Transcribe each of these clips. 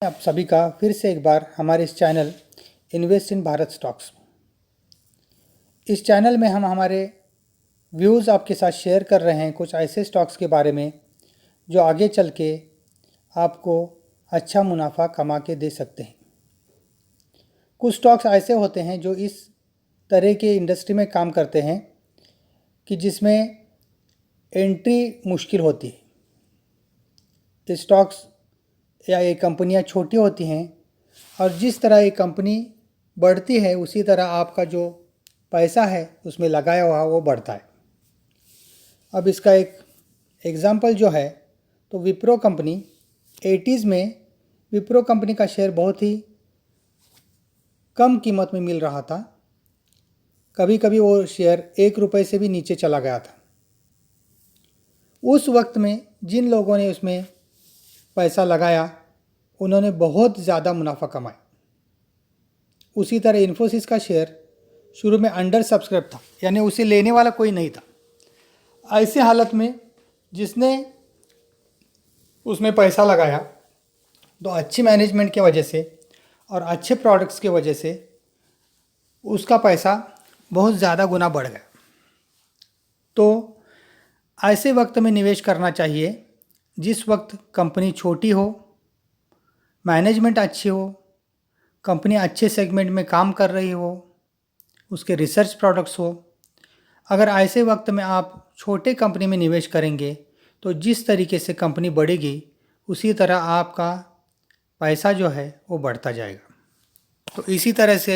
आप सभी का फिर से एक बार हमारे इस channel invest in Bharat stocks. इस चैनल में हम हमारे व्यूज़ आपके साथ शेयर कर रहे हैं कुछ ऐसे स्टॉक्स के बारे में जो आगे चल के आपको अच्छा मुनाफा कमा के दे सकते हैं। कुछ स्टॉक्स ऐसे होते हैं जो इस तरह के इंडस्ट्री में काम करते हैं कि जिसमें एंट्री मुश्किल होती है। ये स्टॉक्स या ये कंपनियां छोटी होती हैं और जिस तरह ये कंपनी बढ़ती है उसी तरह आपका जो पैसा है उसमें लगाया हुआ वो बढ़ता है। अब इसका एक एग्ज़ाम्पल जो है तो विप्रो कंपनी 80s में विप्रो कंपनी का शेयर बहुत ही कम कीमत में मिल रहा था। कभी कभी वो शेयर ₹1 से भी नीचे चला गया था। उस वक्त में जिन लोगों ने उसमें पैसा लगाया उन्होंने बहुत ज़्यादा मुनाफा कमाया। उसी तरह इन्फोसिस का शेयर शुरू में अंडर सब्सक्राइब था, यानी उसे लेने वाला कोई नहीं था। ऐसी हालत में जिसने उसमें पैसा लगाया तो अच्छी मैनेजमेंट की वजह से और अच्छे प्रोडक्ट्स की वजह से उसका पैसा बहुत ज़्यादा गुना बढ़ गया। तो ऐसे वक्त में निवेश करना चाहिए जिस वक्त कंपनी छोटी हो, मैनेजमेंट अच्छी हो, कंपनी अच्छे सेगमेंट में काम कर रही हो, उसके रिसर्च प्रोडक्ट्स हो। अगर ऐसे वक्त में आप छोटे कंपनी में निवेश करेंगे तो जिस तरीके से कंपनी बढ़ेगी उसी तरह आपका पैसा जो है वो बढ़ता जाएगा। तो इसी तरह से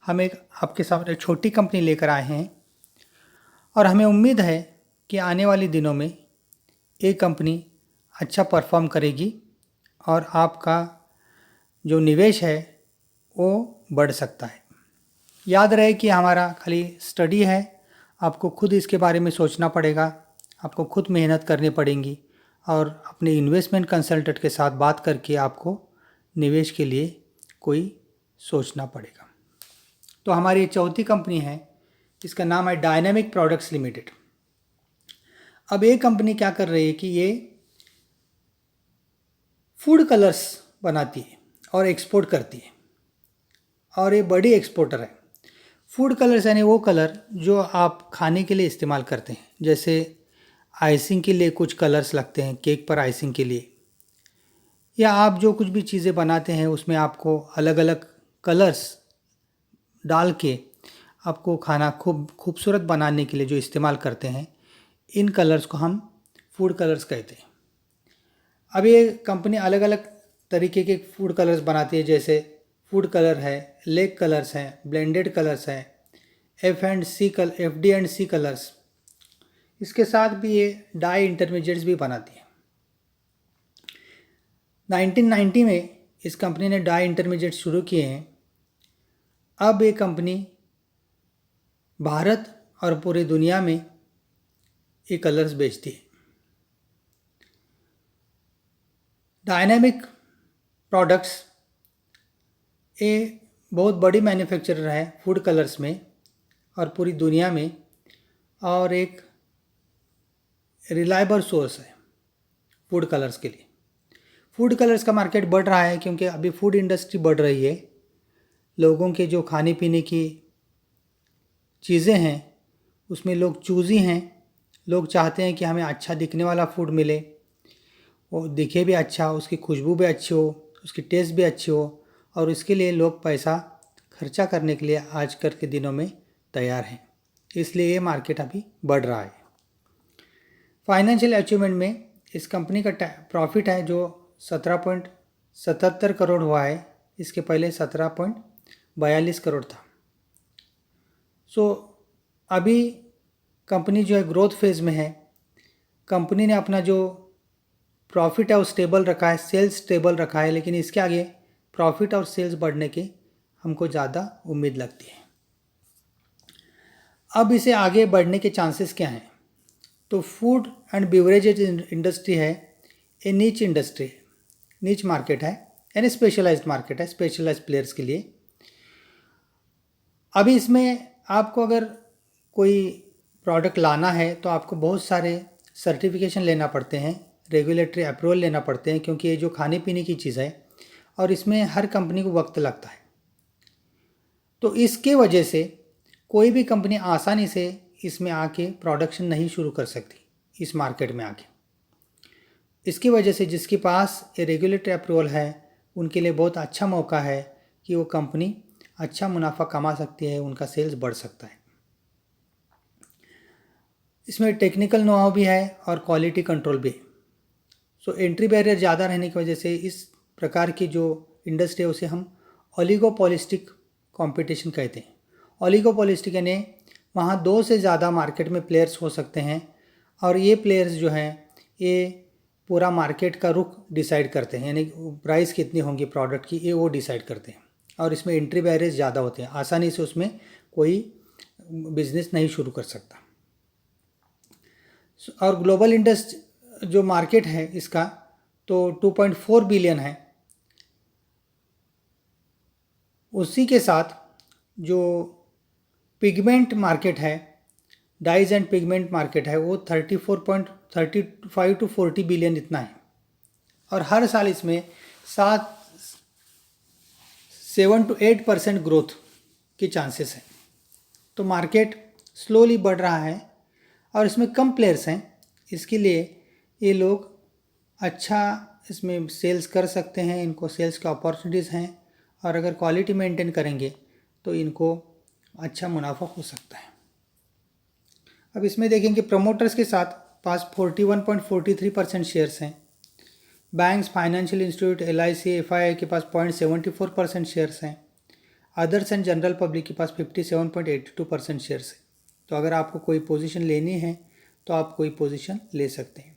हम एक आपके सामने छोटी कंपनी लेकर आए हैं और हमें उम्मीद है कि आने वाले दिनों में ये कंपनी अच्छा परफॉर्म करेगी और आपका जो निवेश है वो बढ़ सकता है। याद रहे कि हमारा खाली स्टडी है, आपको खुद इसके बारे में सोचना पड़ेगा, आपको खुद मेहनत करनी पड़ेगी और अपने इन्वेस्टमेंट कंसल्टेंट के साथ बात करके आपको निवेश के लिए कोई सोचना पड़ेगा। तो हमारी चौथी कंपनी है, इसका नाम है डायनामिक प्रोडक्ट्स लिमिटेड। अब ये कंपनी क्या कर रही है कि ये फूड कलर्स बनाती है और एक्सपोर्ट करती है और ये बड़ी एक्सपोर्टर है। फूड कलर्स यानी वो कलर जो आप खाने के लिए इस्तेमाल करते हैं, जैसे आइसिंग के लिए कुछ कलर्स लगते हैं केक पर आइसिंग के लिए, या आप जो कुछ भी चीज़ें बनाते हैं उसमें आपको अलग अलग कलर्स डाल के आपको खाना खूबसूरत बनाने के लिए जो इस्तेमाल करते हैं, इन कलर्स को हम फूड कलर्स कहते हैं। अब ये कंपनी अलग अलग तरीके के फूड कलर्स बनाती है, जैसे फूड कलर है, लेक कलर्स हैं, ब्लेंडेड कलर्स हैं, FD&C कलर्स। इसके साथ भी ये डाई इंटरमीडिएट्स भी बनाती है। 1990 में इस कंपनी ने डाई इंटरमीडिएट शुरू किए हैं। अब ये कंपनी भारत और पूरी दुनिया में ये कलर्स बेचती है। डायनामिक प्रोडक्ट्स ये बहुत बड़ी मैन्युफैक्चरर है फूड कलर्स में और पूरी दुनिया में, और एक रिलायबल सोर्स है फूड कलर्स के लिए। फूड कलर्स का मार्केट बढ़ रहा है क्योंकि अभी फूड इंडस्ट्री बढ़ रही है। लोगों के जो खाने पीने की चीज़ें हैं उसमें लोग चूज़ी हैं। लोग चाहते हैं कि हमें अच्छा दिखने वाला फूड मिले, वो दिखे भी अच्छा, उसकी खुशबू भी अच्छी हो, उसकी टेस्ट भी अच्छी हो, और इसके लिए लोग पैसा खर्चा करने के लिए आजकल के दिनों में तैयार हैं। इसलिए ये मार्केट अभी बढ़ रहा है। फाइनेंशियल अचीवमेंट में इस कंपनी का प्रॉफिट है जो 17.77 करोड़ हुआ है। इसके पहले 17.42 करोड़ था। अभी कंपनी जो है ग्रोथ फेज़ में है। कंपनी ने अपना जो प्रॉफिट है वो स्टेबल रखा है, सेल्स स्टेबल रखा है, लेकिन इसके आगे प्रॉफिट और सेल्स बढ़ने की हमको ज़्यादा उम्मीद लगती है। अब इसे आगे बढ़ने के चांसेस क्या हैं? तो फूड एंड बेवरेजेज इंडस्ट्री है, ये नीच इंडस्ट्री है, नीच मार्केट है, यानी स्पेशलाइज्ड मार्केट है, स्पेशलाइज्ड प्लेयर्स के लिए। अभी इसमें आपको अगर कोई प्रोडक्ट लाना है तो आपको बहुत सारे सर्टिफिकेशन लेना पड़ते हैं, रेगुलेटरी अप्रूवल लेना पड़ते हैं, क्योंकि ये जो खाने पीने की चीज़ है और इसमें हर कंपनी को वक्त लगता है। तो इसके वजह से कोई भी कंपनी आसानी से इसमें आके प्रोडक्शन नहीं शुरू कर सकती इस मार्केट में आके। इसकी वजह से जिसके पास ये रेगुलेटरी अप्रूवल है उनके लिए बहुत अच्छा मौका है कि वो कंपनी अच्छा मुनाफा कमा सकती है, उनका सेल्स बढ़ सकता है। इसमें टेक्निकल नो हाउ भी है और क्वालिटी कंट्रोल भी है। सो एंट्री बैरियर ज़्यादा रहने की वजह से इस प्रकार की जो इंडस्ट्री है उसे हम ओलिगोपॉलिस्टिक कंपटीशन कहते हैं। ओलिगोपॉलिस्टिक यानी वहाँ 2 से ज़्यादा मार्केट में प्लेयर्स हो सकते हैं और ये प्लेयर्स जो हैं ये पूरा मार्केट का रुख डिसाइड करते हैं, यानी प्राइस कितनी होंगी प्रोडक्ट की ये वो डिसाइड करते हैं। और इसमें एंट्री बैरियर्स ज़्यादा होते हैं, आसानी से उसमें कोई बिजनेस नहीं शुरू कर सकता। और ग्लोबल इंडस्ट्री जो मार्केट है इसका तो 2.4 बिलियन है। उसी के साथ जो पिगमेंट मार्केट है, डाइज एंड पिगमेंट मार्केट है, वो 34.35 टू 40 बिलियन इतना है। और हर साल इसमें 7 to 8% ग्रोथ के चांसेस हैं। तो मार्केट स्लोली बढ़ रहा है और इसमें कम प्लेयर्स हैं, इसके लिए ये लोग अच्छा इसमें सेल्स कर सकते हैं, इनको सेल्स के अपॉर्चुनिटीज़ हैं और अगर क्वालिटी मेंटेन करेंगे तो इनको अच्छा मुनाफा हो सकता है। अब इसमें देखेंगे प्रमोटर्स के साथ पास 41.43% शेयर्स हैं। Banks, financial institute, LIC, FII के पास 0.74% शेयर्स हैं। अदर्स एंड जनरल पब्लिक के पास 57.82% शेयर्स हैं। तो अगर आपको कोई पोजीशन लेनी है तो आप कोई पोजीशन ले सकते हैं।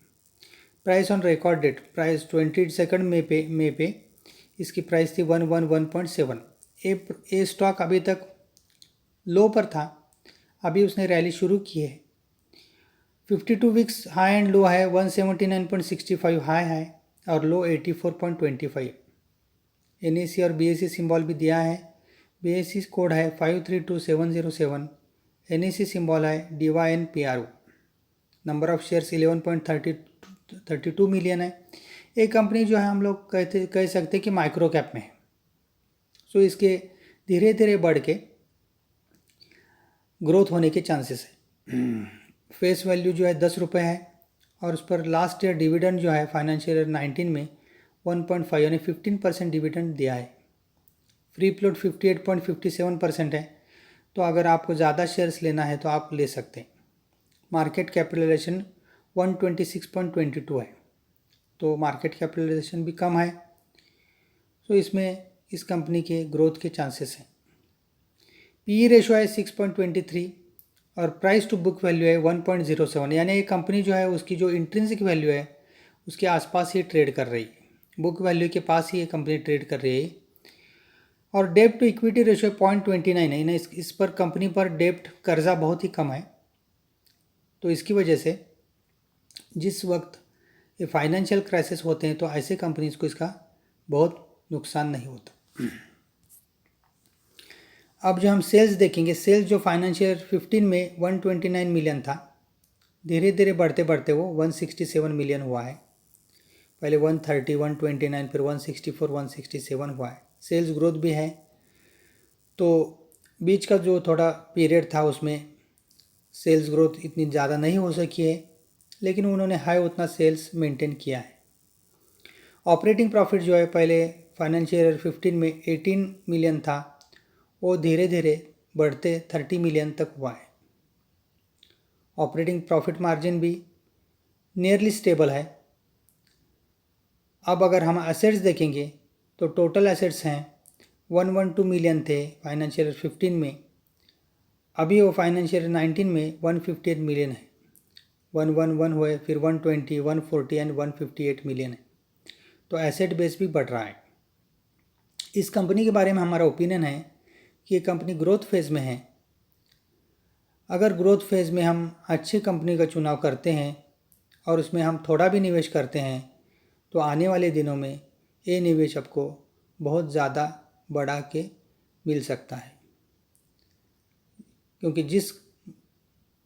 Price on record date, price 22 मई पे इसकी प्राइस थी 111.7। ये स्टॉक अभी तक लो पर था, अभी उसने रैली शुरू की है। 52 वीक्स हाई एंड लो है 179.65 हाई है और लो 84.25। NSE और BSE सिंबल भी दिया है। BSE कोड है 532707, NSE सिंबल है DYNPRO। Number of shares 11.32 million है। एक कंपनी जो है हम लोग कह सकते हैं कि माइक्रो कैप में है। सो इसके धीरे धीरे बढ़ के ग्रोथ होने के चांसेस है। फेस वैल्यू जो है 10 रुपये है और उस पर लास्ट ईयर डिविडेंड जो है फाइनेंशियल ईयर 19 में 1.5 यानी 15% डिविडेंड दिया है। फ्री फ्लोट 58.57% है। तो अगर आपको ज़्यादा शेयर्स लेना है तो आप ले सकते हैं। मार्केट कैपिटलाइजेशन 126.22 है, तो मार्केट कैपिटलाइजेशन भी कम है। तो इसमें इस कंपनी के ग्रोथ के चांसेस हैं। PE रेशो है 6.23 और प्राइस टू बुक वैल्यू है 1.07, यानी ये कंपनी जो है उसकी जो इंट्रिंसिक वैल्यू है उसके आसपास ही ट्रेड कर रही है, बुक वैल्यू के पास ही ये कंपनी ट्रेड कर रही है। और डेब्ट टू इक्विटी रेशो 0.29 है, इस पर कंपनी पर डेब्ट कर्जा बहुत ही कम है। तो इसकी वजह से जिस वक्त ये फाइनेंशियल क्राइसिस होते हैं तो ऐसे कंपनीज को इसका बहुत नुकसान नहीं होता। अब जो हम सेल्स देखेंगे, सेल्स जो फाइनेंशियल 15 में 129 मिलियन था, धीरे धीरे बढ़ते बढ़ते वो 167 मिलियन हुआ है। पहले 130, 129, फिर 164, 167 हुआ है। सेल्स ग्रोथ भी है। तो बीच का जो थोड़ा पीरियड था उसमें सेल्स ग्रोथ इतनी ज़्यादा नहीं हो सकी है, लेकिन उन्होंने हाई उतना सेल्स मेंटेन किया है। ऑपरेटिंग प्रॉफिट जो है पहले फाइनेंशियल ईयर 15 में 18 मिलियन था, वो धीरे धीरे बढ़ते 30 मिलियन तक हुआ है। ऑपरेटिंग प्रॉफिट मार्जिन भी नियरली स्टेबल है। अब अगर हम एसेट्स देखेंगे तो टोटल एसेट्स हैं 112 मिलियन थे फाइनेंशियल ईयर 15 में, अभी वो फाइनेंशियल ईयर 19 में 158 मिलियन है। 111 हुए, फिर 120, 140 एंड 158 मिलियन है। तो एसेट बेस भी बढ़ रहा है। इस कंपनी के बारे में हमारा ओपिनियन है कि ये कंपनी ग्रोथ फेज़ में है। अगर ग्रोथ फेज़ में हम अच्छी कंपनी का चुनाव करते हैं और उसमें हम थोड़ा भी निवेश करते हैं तो आने वाले दिनों में ये निवेश आपको बहुत ज़्यादा बढ़ा के मिल सकता है, क्योंकि जिस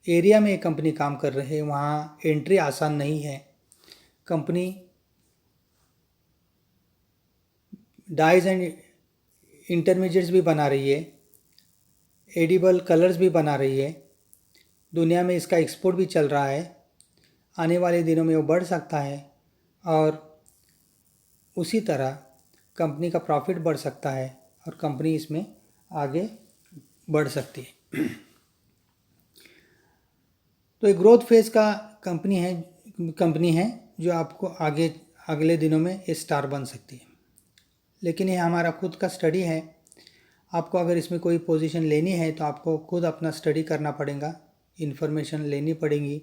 एरिया में ये कंपनी काम कर रहे हैं वहाँ एंट्री आसान नहीं है। कंपनी डाइज एंड इंटरमीडिएट्स भी बना रही है, एडिबल कलर्स भी बना रही है। दुनिया में इसका एक्सपोर्ट भी चल रहा है। आने वाले दिनों में वो बढ़ सकता है और उसी तरह कंपनी का प्रॉफिट बढ़ सकता है और कंपनी इसमें आगे बढ़ सकती है। तो एक ग्रोथ फेज़ का कंपनी है जो आपको अगले दिनों में ये स्टार बन सकती है। लेकिन ये हमारा खुद का स्टडी है। आपको अगर इसमें कोई पोजीशन लेनी है तो आपको खुद अपना स्टडी करना पड़ेगा, इन्फॉर्मेशन लेनी पड़ेगी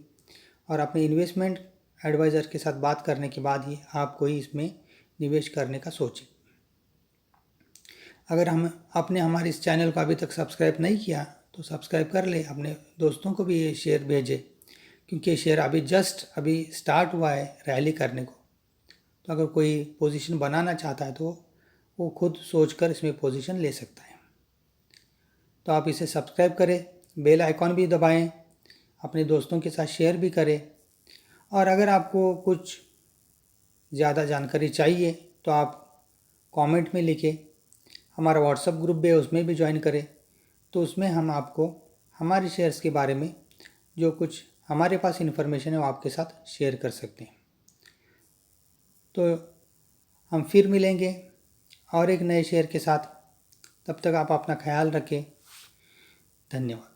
और अपने इन्वेस्टमेंट एडवाइज़र के साथ बात करने के बाद ही आप कोई इसमें निवेश करने का सोचें। अगर आपने हमारे इस चैनल को अभी तक सब्सक्राइब नहीं किया तो सब्सक्राइब कर ले, अपने दोस्तों को भी ये शेयर भेजें, क्योंकि ये शेयर अभी स्टार्ट हुआ है रैली करने को। तो अगर कोई पोजीशन बनाना चाहता है तो वो खुद सोचकर इसमें पोजीशन ले सकता है। तो आप इसे सब्सक्राइब करें, बेल आइकॉन भी दबाएं, अपने दोस्तों के साथ शेयर भी करें। और अगर आपको कुछ ज़्यादा जानकारी चाहिए तो आप कमेंट में लिखें। हमारा व्हाट्सएप ग्रुप भी है, उसमें भी ज्वाइन करें। तो उसमें हम आपको हमारे शेयर्स के बारे में जो कुछ हमारे पास इन्फॉर्मेशन है वो आपके साथ शेयर कर सकते हैं। तो हम फिर मिलेंगे और एक नए शेयर के साथ। तब तक आप अपना ख्याल रखें। धन्यवाद।